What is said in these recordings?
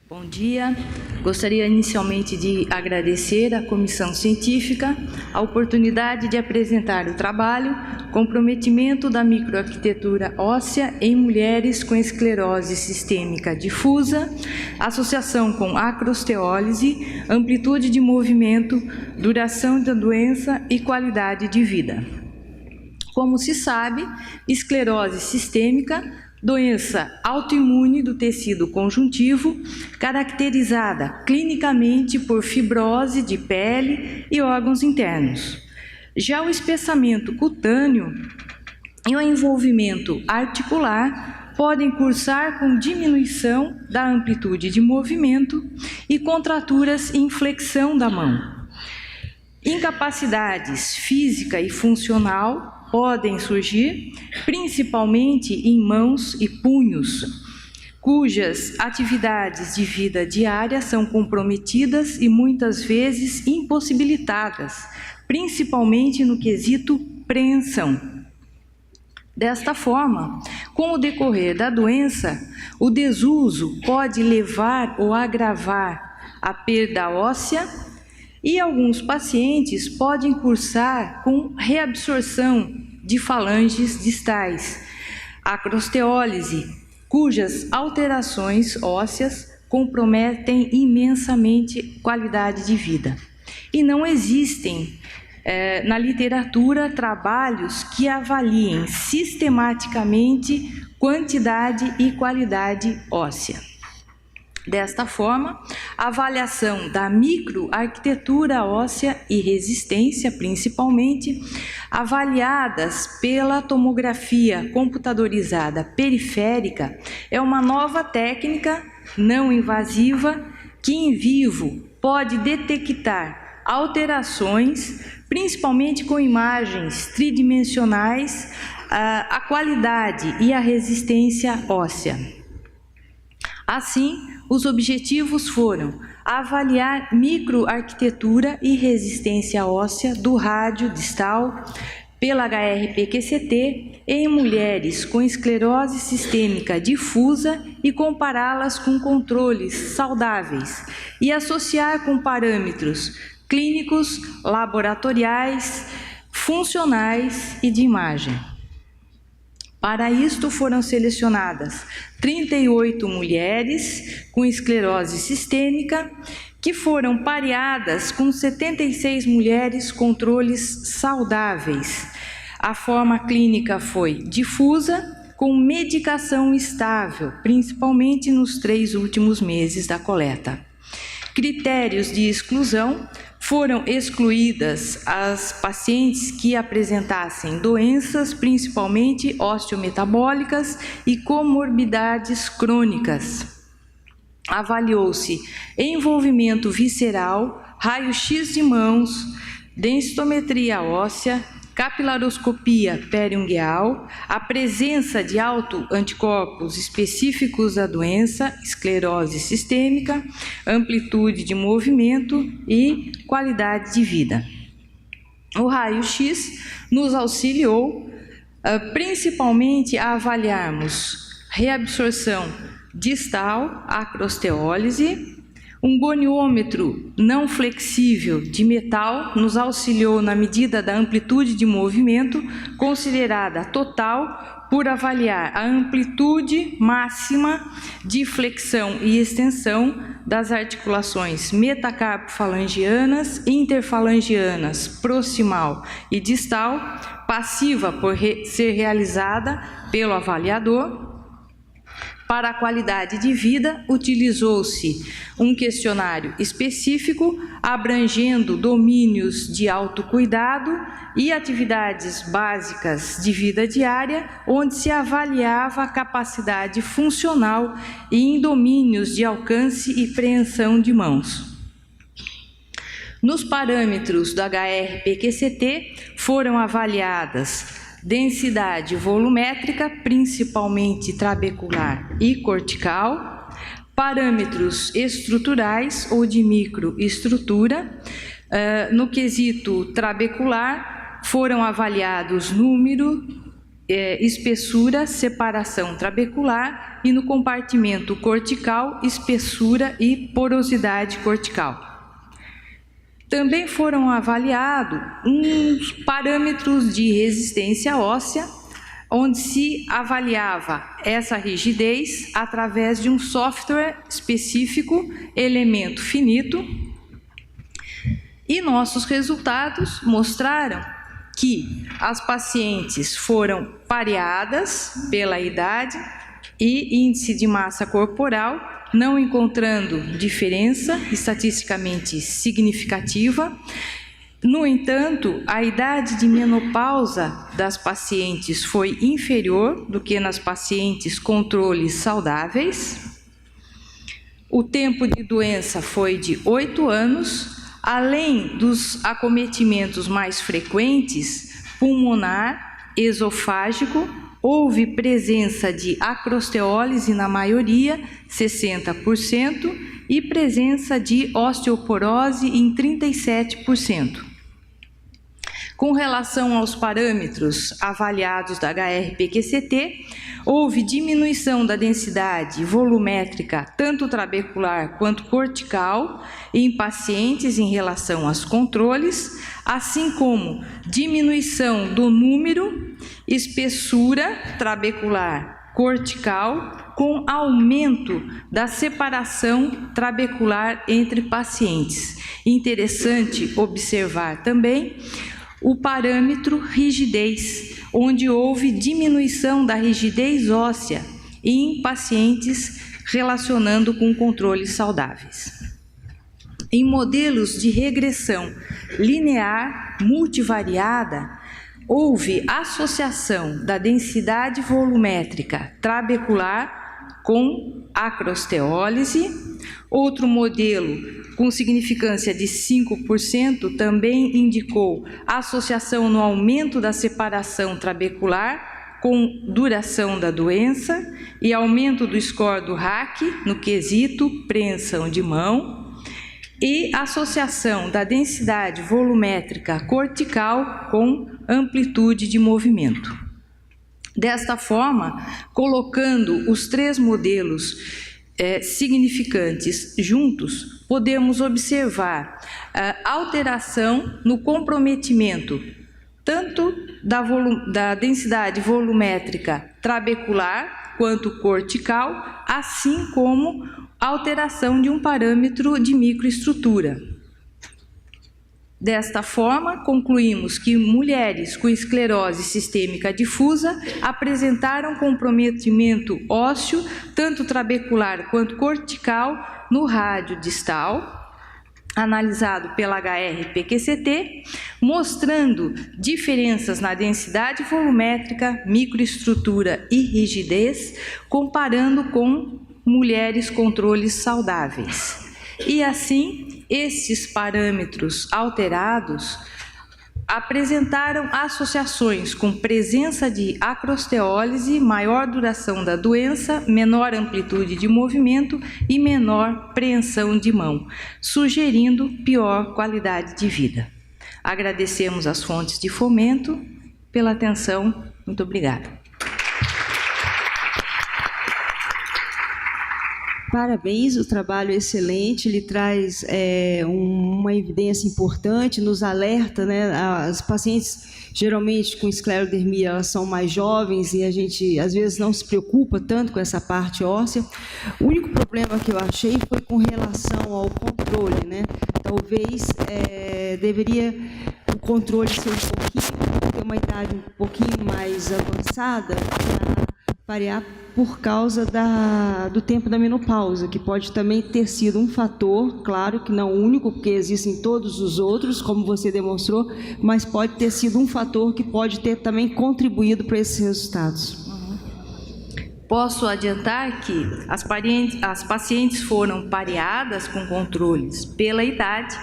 Bom dia. Gostaria inicialmente de agradecer à comissão científica a oportunidade de apresentar o trabalho Comprometimento da microarquitetura óssea em mulheres com esclerose sistêmica difusa, associação com acrosteólise, amplitude de movimento, duração da doença e qualidade de vida. Como se sabe, esclerose sistêmica, doença autoimune do tecido conjuntivo, caracterizada clinicamente por fibrose de pele e órgãos internos. Já o espessamento cutâneo e o envolvimento articular podem cursar com diminuição da amplitude de movimento e contraturas e inflexão da mão. Incapacidades física e funcional podem surgir, principalmente em mãos e punhos, cujas atividades de vida diária são comprometidas e muitas vezes impossibilitadas, principalmente no quesito preensão. Desta forma, com o decorrer da doença, o desuso pode levar ou agravar a perda óssea e alguns pacientes podem cursar com reabsorção de falanges distais, acrosteólise, cujas alterações ósseas comprometem imensamente a qualidade de vida. E não existem na literatura trabalhos que avaliem sistematicamente quantidade e qualidade óssea. Desta forma, a avaliação da microarquitetura óssea e resistência, principalmente, avaliadas pela tomografia computadorizada periférica, é uma nova técnica não invasiva que em vivo pode detectar alterações, principalmente com imagens tridimensionais, a qualidade e a resistência óssea. Assim, os objetivos foram avaliar microarquitetura e resistência óssea do rádio distal pela HRPQCT em mulheres com esclerose sistêmica difusa e compará-las com controles saudáveis e associar com parâmetros clínicos, laboratoriais, funcionais e de imagem. Para isto foram selecionadas 38 mulheres com esclerose sistêmica, que foram pareadas com 76 mulheres controles saudáveis. A forma clínica foi difusa, com medicação estável, principalmente nos 3 últimos meses da coleta. Critérios de exclusão: foram excluídas as pacientes que apresentassem doenças, principalmente osteometabólicas e comorbidades crônicas. Avaliou-se envolvimento visceral, raio-x de mãos, densitometria óssea, capilaroscopia periungueal, a presença de autoanticorpos específicos da doença, esclerose sistêmica, amplitude de movimento e qualidade de vida. O raio-x nos auxiliou principalmente a avaliarmos reabsorção distal, acrosteólise. Um goniômetro não flexível de metal nos auxiliou na medida da amplitude de movimento, considerada total, por avaliar a amplitude máxima de flexão e extensão das articulações metacarpofalangianas, interfalangianas, proximal e distal, passiva por ser realizada pelo avaliador. Para a qualidade de vida, utilizou-se um questionário específico, abrangendo domínios de autocuidado e atividades básicas de vida diária, onde se avaliava a capacidade funcional e em domínios de alcance e preensão de mãos. Nos parâmetros do HRPQCT foram avaliadas densidade volumétrica, principalmente trabecular e cortical, parâmetros estruturais ou de microestrutura. No quesito trabecular, foram avaliados número espessura, separação trabecular, e no compartimento cortical, espessura e porosidade cortical. Também foram avaliados uns parâmetros de resistência óssea, onde se avaliava essa rigidez através de um software específico, elemento finito, e nossos resultados mostraram que as pacientes foram pareadas pela idade e índice de massa corporal, não encontrando diferença estatisticamente significativa. No entanto, a idade de menopausa das pacientes foi inferior do que nas pacientes controles saudáveis. O tempo de doença foi de 8 anos, além dos acometimentos mais frequentes, pulmonar, esofágico, houve presença de acrosteólise na maioria, 60%, e presença de osteoporose em 37%. Com relação aos parâmetros avaliados da HRPQCT, houve diminuição da densidade volumétrica, tanto trabecular quanto cortical, em pacientes em relação aos controles, assim como diminuição do número, espessura trabecular cortical, com aumento da separação trabecular entre pacientes. Interessante observar também o parâmetro rigidez, onde houve diminuição da rigidez óssea em pacientes relacionando com controles saudáveis. Em modelos de regressão linear multivariada, houve associação da densidade volumétrica trabecular com acrosteólise. Outro modelo com significância de 5% também indicou associação no aumento da separação trabecular com duração da doença e aumento do score do RAC no quesito preensão de mão, e associação da densidade volumétrica cortical com amplitude de movimento. Desta forma, colocando os 3 modelos significantes juntos, podemos observar alteração no comprometimento tanto da densidade volumétrica trabecular quanto cortical, assim como alteração de um parâmetro de microestrutura. Desta forma, concluímos que mulheres com esclerose sistêmica difusa apresentaram comprometimento ósseo, tanto trabecular quanto cortical, no rádio distal, analisado pela HRPQCT, mostrando diferenças na densidade volumétrica, microestrutura e rigidez, comparando com mulheres controles saudáveis. E assim, estes parâmetros alterados apresentaram associações com presença de acrosteólise, maior duração da doença, menor amplitude de movimento e menor preensão de mão, sugerindo pior qualidade de vida. Agradecemos às fontes de fomento pela atenção. Muito obrigada. Parabéns, o trabalho é excelente, ele traz uma evidência importante, nos alerta, né? As pacientes, geralmente com esclerodermia, elas são mais jovens e a gente, às vezes, não se preocupa tanto com essa parte óssea. O único problema que eu achei foi com relação ao controle, né? Talvez deveria o controle ser um pouquinho, ter uma idade um pouquinho mais avançada, para parear por causa do tempo da menopausa, que pode também ter sido um fator, claro que não único, porque existem todos os outros, como você demonstrou, mas pode ter sido um fator que pode ter também contribuído para esses resultados. Posso adiantar que as pacientes foram pareadas com controles pela idade,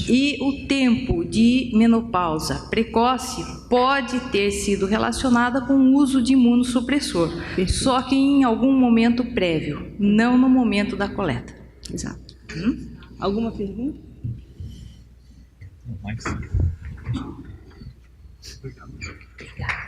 e o tempo de menopausa precoce pode ter sido relacionada com o uso de imunossupressor, só que em algum momento prévio, não no momento da coleta. Exato. Alguma pergunta? Obrigado.